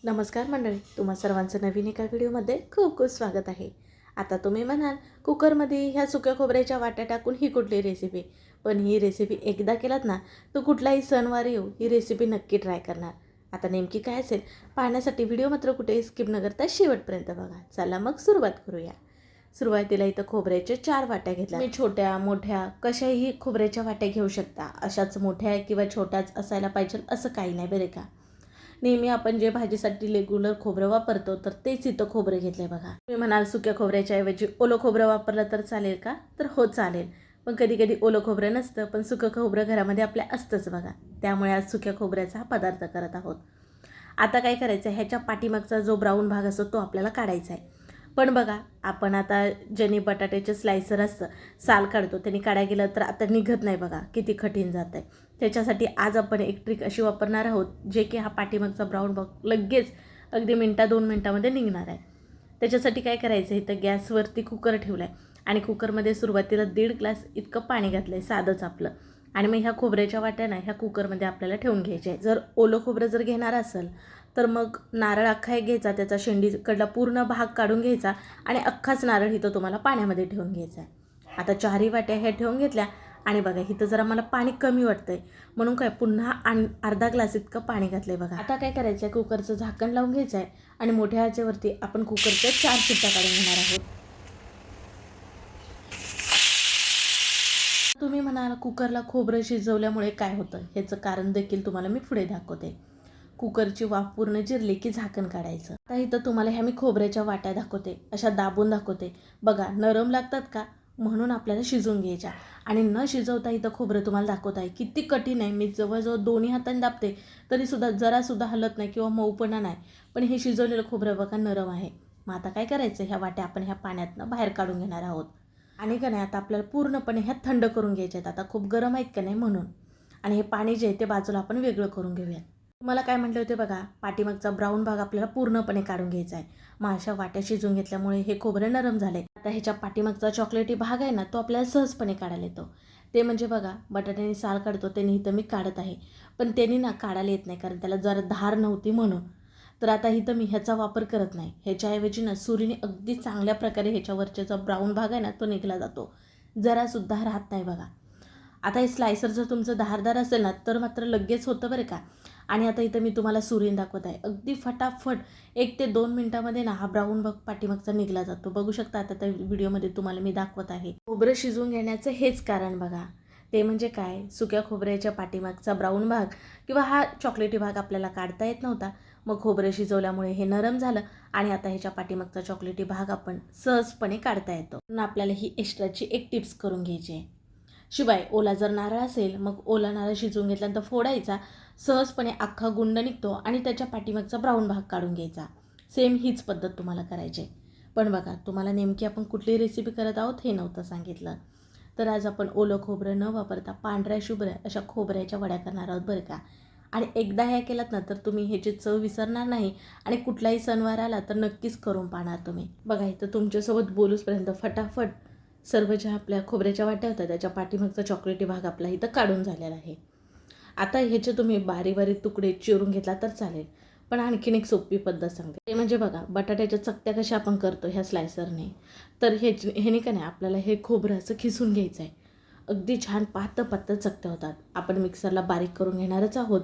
नमस्कार मंडळी, तुम्हा सर्वांचं नवीन एका व्हिडिओमध्ये खूप खूप स्वागत आहे. आता तुम्ही म्हणाल कुकरमध्ये ह्या सुक्या खोबऱ्याच्या वाट्या टाकून ही कुठली रेसिपी, पण ही रेसिपी एकदा केलात ना तो कुठलाही सणवार येऊ ही रेसिपी नक्की ट्राय करणार. आता नेमकी काय असेल पाहण्यासाठी व्हिडिओ मात्र कुठेही स्किप न करता शेवटपर्यंत बघा. चला मग सुरुवात करूया. सुरुवातीला इथं खोबऱ्याच्या 4 वाट्या घेतल्या. तुम्ही छोट्या मोठ्या कशाही खोबऱ्याच्या वाट्या घेऊ शकता. अशाच मोठ्या किंवा छोट्याच असायला पाहिजे असं काही नाही बरं का. नेहमी आपण जे भाजीसाठी रेग्युलर खोबरं वापरतो तर तेच इथं खोबरं घेतलं आहे बघा. तुम्ही म्हणाल सुक्या खोबऱ्याच्या ऐवजी ओलं खोबरं वापरलं तर चालेल का? तर हो चालेल. पण कधी कधी ओलं खोबरं नसतं, पण सुकं खोबरं घरामध्ये आपल्या असतंच बघा. त्यामुळे आज सुक्या खोबऱ्याचा हा पदार्थ करत आहोत. आता काय करायचं आहे, ह्याच्या पाठीमागचा जो ब्राऊन भाग असतो तो आपल्याला काढायचा आहे. पण बघा, आपण आता ज्यांनी बटाट्याचे स्लायसर असतं साल काढतो त्यांनी काढायला गेलं तर आता निघत नाही बघा, किती कठीण जात आहे. त्याच्यासाठी आज आपण एक ट्रिक अशी वापरणार आहोत जे की हा पाठीमागचा ब्राऊन भाग लगेच अगदी 1-2 मिनटामध्ये निघणार आहे. त्याच्यासाठी काय करायचं आहे, तर गॅसवरती कुकर ठेवला आहे आणि कुकरमध्ये सुरुवातीला 1.5 ग्लास इतकं पाणी घातलं आहे साधंच आपलं. आणि मग ह्या खोबऱ्याच्या वाट्या ना ह्या कुकरमध्ये आपल्याला ठेवून घ्यायचे आहे. जर ओलं खोबरं जर घेणार असेल तर मग नारळ अख्खा एक घ्यायचा, त्याचा शेंडीकडला पूर्ण भाग काढून घ्यायचा आणि अख्खाच नारळ इथं तुम्हाला पाण्यामध्ये ठेवून घ्यायचा आहे. आता 4ही वाट्या ह्या ठेवून घेतल्या आणि बघा इथं जरा मला पाणी कमी वाटतंय म्हणून काय पुन्हा अर्धा ग्लास इतकं पाणी घातलंय बघा. आता काय करायचं आहे, कुकरचं झाकण लावून घ्यायचं आहे आणि मोठ्या आचेवरती आपण कुकरच्या 4 शिट्ट्या काढून घेणार आहोत. तुम्ही म्हणाल कुकरला खोबरं शिजवल्यामुळे काय होतं, ह्याचं कारण देखील तुम्हाला मी पुढे दाखवते. कुकरची वाफ पूर्ण जिरली की झाकण काढायचं. आता इथं तुम्हाला ह्या मी खोबऱ्याच्या वाट्या दाखवते, अशा दाबून दाखवते बघा. नरम लागतात का म्हणून आपल्याला शिजवून घ्यायच्या. आणि न शिजवता इथं खोबरं तुम्हाला दाखवत आहे किती कठीण आहे. मी जवळजवळ दोन्ही हाताने दाबते तरीसुद्धा जरासुद्धा हलत नाही किंवा मऊपणा नाही. पण हे शिजवलेलं खोबरं बघा नरम आहे. मग आता काय करायचं, ह्या वाट्या आपण ह्या पाण्यातनं बाहेर काढून घेणार आहोत. आणि का नाही आता आपल्याला पूर्णपणे ह्या थंड करून घ्यायचे आहेत. आता खूप गरम आहेत का नाही म्हणून. आणि हे पाणी जे आहे ते बाजूला आपण वेगळं करून घेऊयात. तुम्हाला काय म्हटलं होते बघा, पाठीमागचा ब्राऊन भाग आपल्याला पूर्णपणे काढून घ्यायचा आहे. मग अशा वाट्या शिजून घेतल्यामुळे हे खोबरं नरम झाले. आता ह्याच्या पाठीमागचा चॉकलेटी भाग आहे ना तो आपल्याला सहजपणे काढायला येतो. ते म्हणजे बघा बटाट्याने साल काढतो त्यांनी इथं मी काढत आहे, पण त्यांनी ना काढायला येत नाही कारण त्याला जरा धार नव्हती म्हणून. तर आता इथं मी ह्याचा वापर करत नाही. ह्याच्याऐवजी ना सुरीने अगदी चांगल्या प्रकारे ह्याच्यावरचा जो ब्राऊन भाग आहे ना तो निघला जातो, जरासुद्धा राहत नाही बघा. आता हे स्लायसर जर तुमचं धारदार असेल ना तर मात्र लगेच होतं बरं का. आणि आता इथं मी तुम्हाला सुरीने दाखवत आहे, अगदी फटाफट 1 ते 2 मिनटामध्ये ना हा ब्राऊन भाग पाठीमागचा निघला जातो. बघू शकता आता त्या व्हिडिओमध्ये तुम्हाला मी दाखवत आहे. खोबरं शिजवून घेण्याचं हेच कारण बघा. ते म्हणजे काय, सुक्या खोबऱ्याच्या पाठीमागचा ब्राऊन भाग किंवा हा चॉकलेटी भाग आपल्याला काढता येत नव्हता. मग खोबरं शिजवल्यामुळे हे नरम झालं आणि आता ह्याच्या पाठीमागचा चॉकलेटी भाग आपण सहजपणे काढता येतो. म्हणून आपल्याला ही एक्स्ट्राची एक टिप्स करून घ्यायची आहे. शिवाय ओला जर नारळ असेल मग ओला नारळ शिजवून घेतल्यानंतर फोडायचा, सहजपणे अख्खा गुंड निघतो आणि त्याच्या पाठीमागचा ब्राऊन भाग काढून घ्यायचा. सेम हीच पद्धत तुम्हाला करायची आहे. पण बघा तुम्हाला नेमकी आपण कुठली रेसिपी करत आहोत हे नव्हतं सांगितलं. तर आज आपण ओलं खोबरं न वापरता पांढऱ्या शुभ्र अशा खोबऱ्याच्या वड्या करणार आहोत बरं का. आणि एकदा ह्या केलात ना तर तुम्ही ह्याची चव विसरणार नाही आणि कुठलाही सणवार आला तर नक्कीच करून पाहणार तुम्ही. बघा इथं तुमच्यासोबत बोलूचपर्यंत फटाफट सर्व ज्या आपल्या खोबऱ्याच्या वाट्या होत्या त्याच्या पाठीमागचा चॉकलेटी भाग आपला इथं काढून झालेला आहे. आता ह्याचे तुम्ही बारीक बारीक तुकडे चिरून घेतला तर चालेल. पण आणखीन एक सोपी पद्धत सांगते, ते म्हणजे बघा बटाट्याच्या चकत्या कशा आपण करतो ह्या स्लायसरने, तर ह्याने का नाही आपल्याला हे खोबरं असं खिसून घ्यायचं आहे. अगदी छान पातळ पातळ चकत्या होतात. आपण मिक्सरला बारीक करून घेणारच आहोत.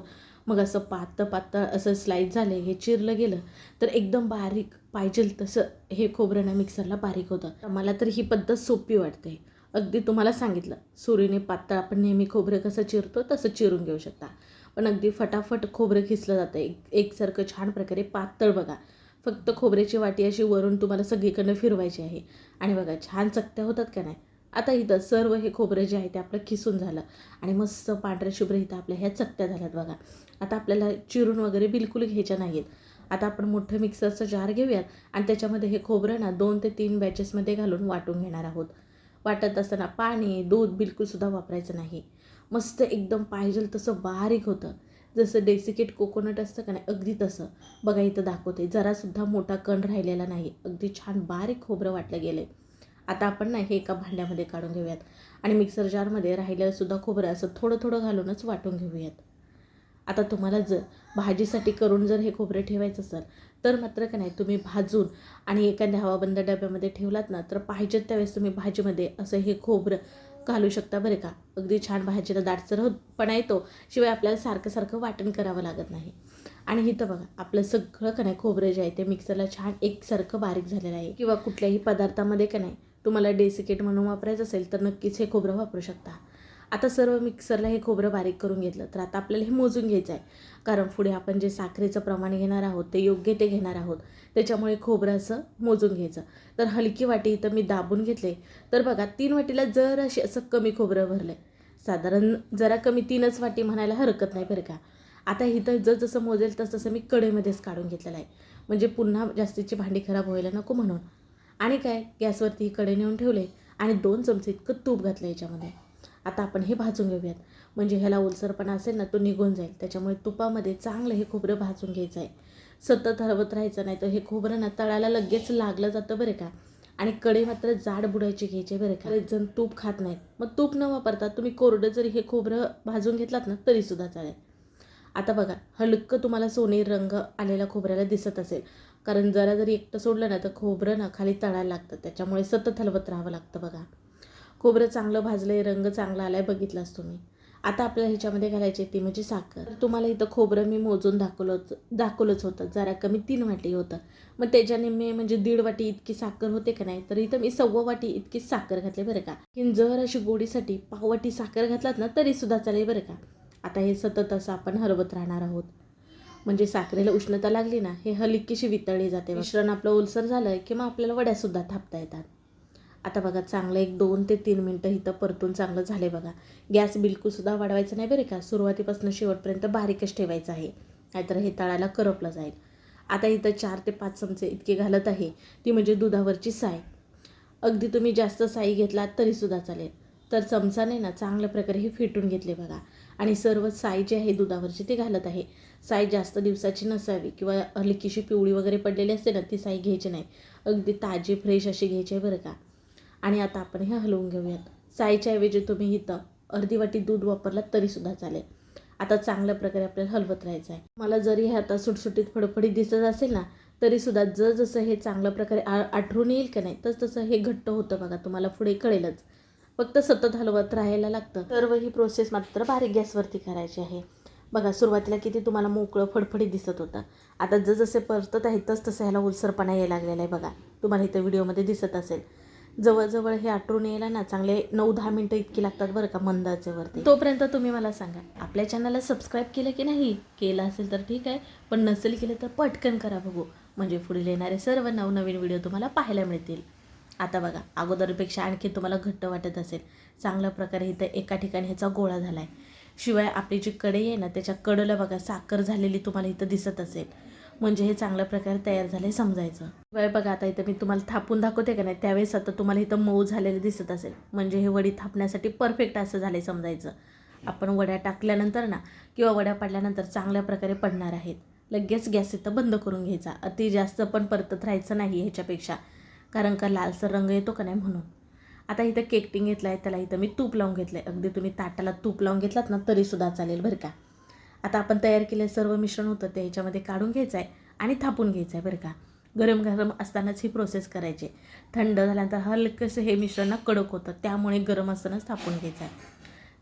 मग असं पातळ पातळ असं स्लाईस झाले, हे चिरलं गेलं तर एकदम बारीक पाहिजे तसं हे खोबरं ना मिक्सरला बारीक होतं. मला तर ही पद्धत सोपी वाटते. अगदी तुम्हाला सांगितलं सुरीने पातळ आपण नेहमी खोबरं कसं चिरतो तसं चिरून घेऊ शकता. पण अगदी फटाफट खोबरं खिसलं जातं एकसारखं छान प्रकारे पातळ बघा. फक्त खोबऱ्याची वाटी अशी वरून तुम्हाला सगळीकडनं फिरवायची आहे आणि बघा छान चकत्या होतात का नाही. आता इथं सर्व हे खोबरं जे आहे ते आपलं खिसून झालं आणि मस्त पांढऱ्या शुभ्र इथं आपल्या ह्या चकत्या झाल्यात बघा. आता आपल्याला चिरून वगैरे बिलकुल घ्यायच्या नाहीत. आता आपण मोठं मिक्सरचं जार घेऊयात आणि त्याच्यामध्ये हे खोबरं ना 2 ते 3 बॅचेसमध्ये घालून वाटून घेणार आहोत. वाटत असताना पाणी दूध बिलकुलसुद्धा वापरायचं नाही. मस्त एकदम पाहिजे तसं बारीक होतं. जसं डेसिकेट कोकोनट असतं का नाही अगदी तसं. बघा इथं दाखवते, जरासुद्धा मोठा कण राहिलेला नाही. अगदी छान बारीक खोबरं वाटलं गेलं आहे. आता आपण ना हे एका भांड्यामध्ये काढून घेऊयात आणि मिक्सर जारमध्ये राहिलेलं सुद्धा खोबरं असं थोडं थोडं घालूनच वाटून घेऊयात. आता तुम्हाला जर भाजीसाठी करून जर हे खोबरं ठेवायचं असेल तर मात्र का नाही तुम्ही भाजून आणि एखाद्या हवाबंद डब्यामध्ये ठेवलात ना तर पाहिजे त्यावेळेस तुम्ही भाजीमध्ये असं हे खोबरं घालू शकता बरं का. अगदी छान भाजीला दाटसरपणा येतो, शिवाय आपल्याला सारखं सारखं वाटण करावं लागत नाही. आणि इथं बघा आपलं सगळं का नाही खोबरं जे आहे ते मिक्सरला छान एकसारखं बारीक झालेलं आहे. किंवा कुठल्याही पदार्थामध्ये का नाही तुम्हाला डेसिकेट म्हणून वापरायचं असेल तर नक्कीच हे खोबरं वापरू शकता. आता सर्व मिक्सरला हे खोबरं बारीक करून घेतलं तर आता आपल्याला हे मोजून घ्यायचं आहे, कारण पुढे आपण जे साखरेचं प्रमाण घेणार आहोत ते योग्य ते घेणार आहोत. त्याच्यामुळे खोबरं असं मोजून घ्यायचं. तर हलकी वाटी इथं मी दाबून घेतले तर बघा 3 वाटीला जराशी असं कमी खोबरं भरलं आहे. साधारण जरा कमी 3च वाटी म्हणायला हरकत नाही बरं का. आता इथं जसं मोजेल तसं मी कढईमध्येच काढून घेतलेलं आहे, म्हणजे पुन्हा जास्तीची भांडी खराब व्हायला नको म्हणून. आणि काय गॅसवरती ही कढई नेऊन ठेवले आणि 2 चमचे इतकं तूप घातलं याच्यामध्ये. आता आपण हे भाजून घेऊयात, म्हणजे ह्याला ओलसरपणा असेल ना तो निघून जाईल. त्याच्यामुळे तुपामध्ये चांगलं हे खोबरं भाजून घ्यायचं आहे. सतत हलवत राहायचं नाही तर हे खोबरं ना तळाला लगेच लागलं जातं बरं का. आणि कढई मात्र जाड बुडायची घ्यायची बरं का. बरेच जण तूप खात नाहीत, मग तूप न वापरता तुम्ही कोरडं जरी हे खोबरं भाजून घेतलात ना तरीसुद्धा चालेल. आता बघा हलकं तुम्हाला सोनेरी रंग आलेला खोबऱ्याला दिसत असेल, कारण जरा जरी एकटं सोडलं ना तर खोबरं ना खाली तळायला लागतं, त्याच्यामुळे सतत हलवत राहावं लागतं. बघा खोबरं चांगलं भाजलं आहे, रंग चांगला आला आहे बघितलाच तुम्ही. आता आपल्याला ह्याच्यामध्ये घालायची ती म्हणजे साखर. तुम्हाला इथं खोबरं मी मोजून दाखवलंच होतं, जरा कमी 3 वाटी होतं. मग त्याच्याने मी म्हणजे 1.5 वाटी इतकी साखर होते का नाही, तर इथं मी 1.25 वाटी इतकी साखर घातली बरं का. की जर अशी गोडीसाठी 1/2 वाटी साखर घातलात ना तरीसुद्धा चालेल बरं का. आता हे सतत असं आपण हलवत राहणार आहोत, म्हणजे साखरेला उष्णता लागली ना हे हलकीशी वितळली जाते. मिश्रण आपलं ओलसर झालं की मग आपल्याला वड्यासुद्धा थापता येतात. आता बघा चांगलं 1 2 ते 3 मिनटं इथं परतून चांगलं झाले बघा. गॅस बिलकुलसुद्धा वाढवायचं नाही बरं का. सुरुवातीपासून शेवटपर्यंत बारीकच ठेवायचं आहे, नाहीतर हे तळाला करपलं जाईल. आता इथं 4 ते 5 चमचे इतके घालत आहे, ती म्हणजे दुधावरची साय. अगदी तुम्ही जास्त साई घेतलात तरीसुद्धा चालेल. तर चमचाने ना चांगल्या प्रकारे हे फेटून घेतले बघा. आणि सर्व साय जी आहे दुधावरची ती घालत आहे. साय जास्त दिवसाची नसावी किंवा हलकीशी पिवळी वगैरे पडलेली असते ना ती साय घ्यायची नाही, अगदी ताजी फ्रेश अशी घ्यायची आहे बरं का. आणि आता आपण हे हलवून घेऊयात. साईच्या ऐवजी तुम्ही इथं अर्धी वाटी दूध वापरलात तरीसुद्धा चालेल. आता चांगल्या प्रकारे आपल्याला हलवत राहायचं आहे. मला जरी हे आता सुटसुटीत फडफडीत दिसत असेल ना तरीसुद्धा जसं हे चांगल्या प्रकारे आठवून येईल का नाही तसं हे घट्ट होतं बघा, तुम्हाला पुढे कळेलच. फक्त सतत हलवत राहायला लागतं. सर्व ही प्रोसेस मात्र बारीक गॅसवरती करायची आहे. बघा सुरुवातीला किती तुम्हाला मोकळं फडफडीत दिसत होतं, आता जसे परतत आहे तसं ह्याला ओलसरपणा यायला लागलेला आहे बघा. तुम्हाला इथं व्हिडिओमध्ये दिसत असेल. जवळजवळ हे आटरून यायला ना चांगले 9-10 मिनटं इतकी लागतात बरं का मंद आचेवरती. तोपर्यंत तुम्ही मला सांगा आपल्या चॅनलला सबस्क्राईब केलं की नाही. केलं असेल तर ठीक आहे, पण नसेल केलं तर पटकन करा बघू, म्हणजे पुढे येणारे सर्व नवनवीन व्हिडिओ तुम्हाला पाहायला मिळतील. आता बघा अगोदरपेक्षा आणखी तुम्हाला घट्ट वाटत असेल. चांगल्या प्रकारे इथं एका ठिकाणी ह्याचा गोळा झाला आहे. शिवाय आपली जी कढई आहे ना त्याच्या कडेला बघा साखर झालेली तुम्हाला इथं दिसत असेल, म्हणजे हे चांगल्या प्रकारे तयार झाले समजायचं. शिवाय बघा आता इथं मी तुम्हाला थापून दाखवते का नाही त्यावेळेस आता तुम्हाला इथं मऊ झालेलं दिसत असेल, म्हणजे हे वडी थापण्यासाठी परफेक्ट असं झाले समजायचं. आपण वड्या टाकल्यानंतर ना किंवा वड्या पाडल्यानंतर चांगल्या प्रकारे पडणार आहेत. लगेच गॅस इथं बंद करून घ्यायचा. अति जास्त पण परतत राहायचं नाही ह्याच्यापेक्षा, कारण का लालसर रंग येतो का नाही म्हणून. आता इथं केक टिन घेतला आहे, त्याला इथं मी तूप लावून घेतलं आहे. अगदी तुम्ही ताटाला तूप लावून घेतलात ना तरीसुद्धा चालेल बरं का. आता आपण तयार केलेलं सर्व मिश्रण होतं ते ह्याच्यामध्ये काढून घ्यायचं आहे आणि थापून घ्यायचं आहे बरं का. गरम गरम असतानाच ही प्रोसेस करायची. थंड झाल्यानंतर हलकंसं हे मिश्रण कडक होतं, त्यामुळे गरम असतानाच थापून घ्यायचं आहे.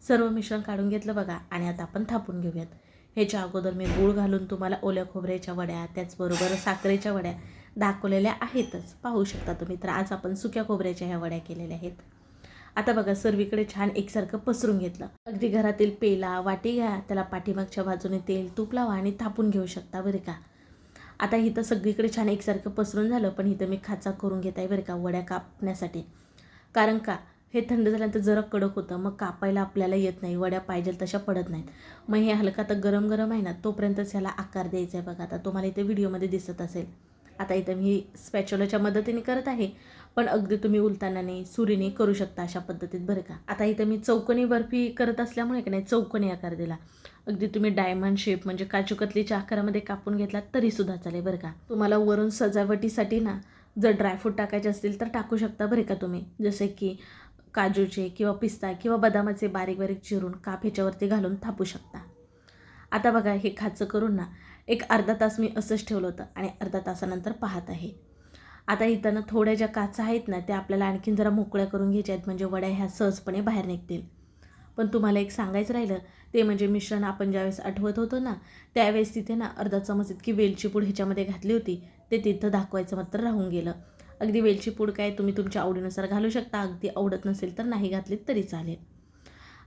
सर्व मिश्रण काढून घेतलं बघा आणि आता आपण थापून घेऊयात. ह्याच्या अगोदर मी गूळ घालून तुम्हाला ओल्या खोबऱ्याच्या वड्या त्याचबरोबर साखरेच्या वड्या दाखवलेल्या आहेतच, पाहू शकता तुम्ही. तर आज आपण सुक्या खोबऱ्याच्या ह्या वड्या केलेल्या आहेत. आता बघा सर्वीकडे छान एकसारखं पसरून घेतलं. अगदी घरातील पेला वाटी घ्या, त्याला पाठीमागच्या बाजूने तेल तूप लावा आणि थापून घेऊ शकता बरं का. आता इथं सगळीकडे छान एकसारखं पसरून झालं, पण इथं मी खाचा करून घेत आहे बरं का वड्या कापण्यासाठी. कारण का हे थंड झाल्यानंतर जरा कडक होतं, मग कापायला आपल्याला येत नाही, वड्या पाहिजे तशा पडत नाहीत. मग हे हलका आता गरम गरम आहे ना तोपर्यंतच ह्याला आकार द्यायचा आहे बघा. आता तुम्हाला इथे व्हिडिओमध्ये दिसत असेल. आता इथं मी स्पॅच्युलाच्या मदतीने करत आहे, पण अगदी तुम्ही उलतानाने सुरीने करू शकता अशा पद्धतीत बरं का. आता इथं मी चौकोनी बर्फी करत असल्यामुळे की नाही चौकोनी आकार दिला. अगदी तुम्ही डायमंड शेप म्हणजे काजू कतलीच्या आकारामध्ये कापून घेतलात तरीसुद्धा चालेल बरं का. तुम्हाला वरून सजावटीसाठी ना जर ड्रायफ्रूट टाकायचे असतील तर टाकू शकता बरं का तुम्ही, जसे की काजूचे किंवा पिस्ता किंवा बदामाचे बारीक बारीक चिरून काप ह्याच्यावरती घालून थापू शकता. आता बघा हे खाचं करून ना एक अर्धा तास मी असंच ठेवलं होतं आणि अर्धा तासानंतर पाहत आहे. आता इथं ना थोड्या ज्या काचा आहेत ना त्या आपल्याला आणखीन जरा मोकळ्या करून घ्यायच्या आहेत, म्हणजे वड्या ह्या सहजपणे बाहेर निघतील. पण तुम्हाला एक सांगायचं राहिलं ते म्हणजे मिश्रण आपण ज्यावेळेस आठवत होतो ना त्यावेळेस तिथे ना अर्धा चमच इतकी वेलची पूड ह्याच्यामध्ये घातली होती, ते तिथं दाखवायचं मात्र राहून गेलं. अगदी वेलची पूड काय तुम्ही तुमच्या आवडीनुसार घालू शकता, अगदी आवडत नसेल तर नाही घातली तरी चालेल.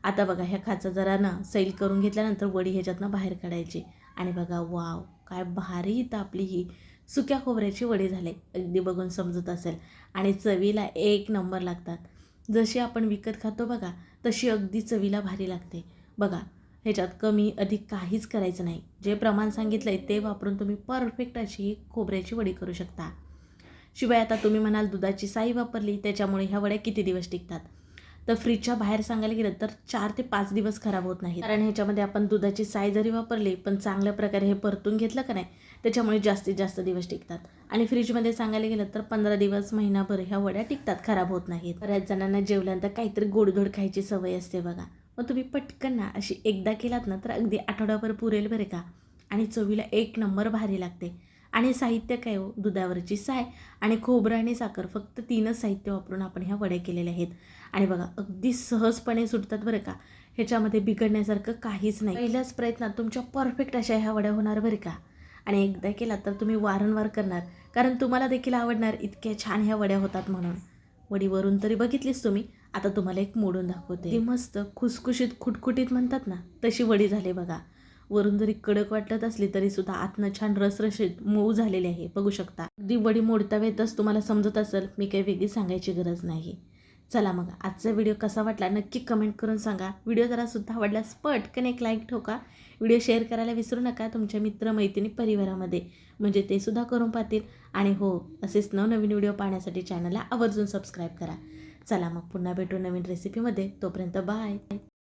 आता बघा ह्या खाचा जरा ना सैल करून घेतल्यानंतर वडी ह्याच्यातनं बाहेर काढायची आणि बघा वाव काय भारी इथं आपली ही सुक्या खोबऱ्याची वडी झाले, अगदी बघून समजत असेल आणि चवीला एक नंबर लागतात. जशी आपण विकत खातो बघा तशी अगदी चवीला भारी लागते. बघा ह्याच्यात कमी अधिक काहीच करायचं नाही, जे प्रमाण सांगितलं आहे ते वापरून तुम्ही परफेक्ट अशी ही खोबऱ्याची वडी करू शकता. शिवाय आता तुम्ही म्हणाल दुधाची साई वापरली त्याच्यामुळे ह्या वड्या किती दिवस टिकतात, तर फ्रीजच्या बाहेर सांगायला गेलं तर 4 ते 5 दिवस खराब होत नाही, कारण ह्याच्यामध्ये आपण दुधाची साय जरी वापरली पण चांगल्या प्रकारे हे परतून घेतलं का नाही त्याच्यामुळे जास्तीत जास्त दिवस टिकतात. आणि फ्रीजमध्ये सांगायला गेलं तर 15 दिवस महिनाभर ह्या वड्या टिकतात, खराब होत नाहीत. बऱ्याच जणांना जेवल्यानंतर काहीतरी गोडधोड खायची सवय असते बघा, मग तुम्ही पटकन ना अशी एकदा केलात ना तर अगदी आठवड्याभर पुरेल बरे का. आणि चवीला एक नंबर भारी लागते. आणि साहित्य काय हो, दुधावरची साय आणि खोबरं आणि साखर, फक्त 3च साहित्य वापरून आपण ह्या वड्या केलेल्या आहेत. आणि बघा अगदी सहजपणे सुटतात बरं का, ह्याच्यामध्ये बिघडण्यासारखं काहीच नाही. पहिल्याच प्रयत्नात तुमच्या परफेक्ट अशा ह्या वड्या होणार बरं का. आणि एकदा केला तर तुम्ही वारंवार करणार, कारण तुम्हाला देखील आवडणार इतक्या छान ह्या वड्या होतात म्हणून. वडी वरून तरी बघितलीच तुम्ही, आता तुम्हाला एक मोडून दाखवते. ती मस्त खुसखुशीत खुटखुटीत म्हणतात ना तशी वडी झाली बघा. वरून जरी कडक वाटत असली तरी सुद्धा आतनं छान रसरशीत मऊ झालेली आहे, बघू शकता. अगदी वडी मोडता वेळेतच तुम्हाला समजत असेल, मी काही वेगळी सांगायची गरज नाही. चला मग आजचा व्हिडिओ कसा वाटला नक्की कमेंट करून सांगा. व्हिडिओ जरासुद्धा आवडल्यास पटकन एक लाईक ठोका. व्हिडिओ शेअर करायला विसरू नका तुमच्या मित्रमैत्रिणी परिवारामध्ये, म्हणजे ते सुद्धा करून पाहतील. आणि हो, असेच नवनवीन व्हिडिओ पाहण्यासाठी चॅनलला आवर्जून सबस्क्राईब करा. चला मग पुन्हा भेटू नवीन रेसिपीमध्ये, तोपर्यंत बाय.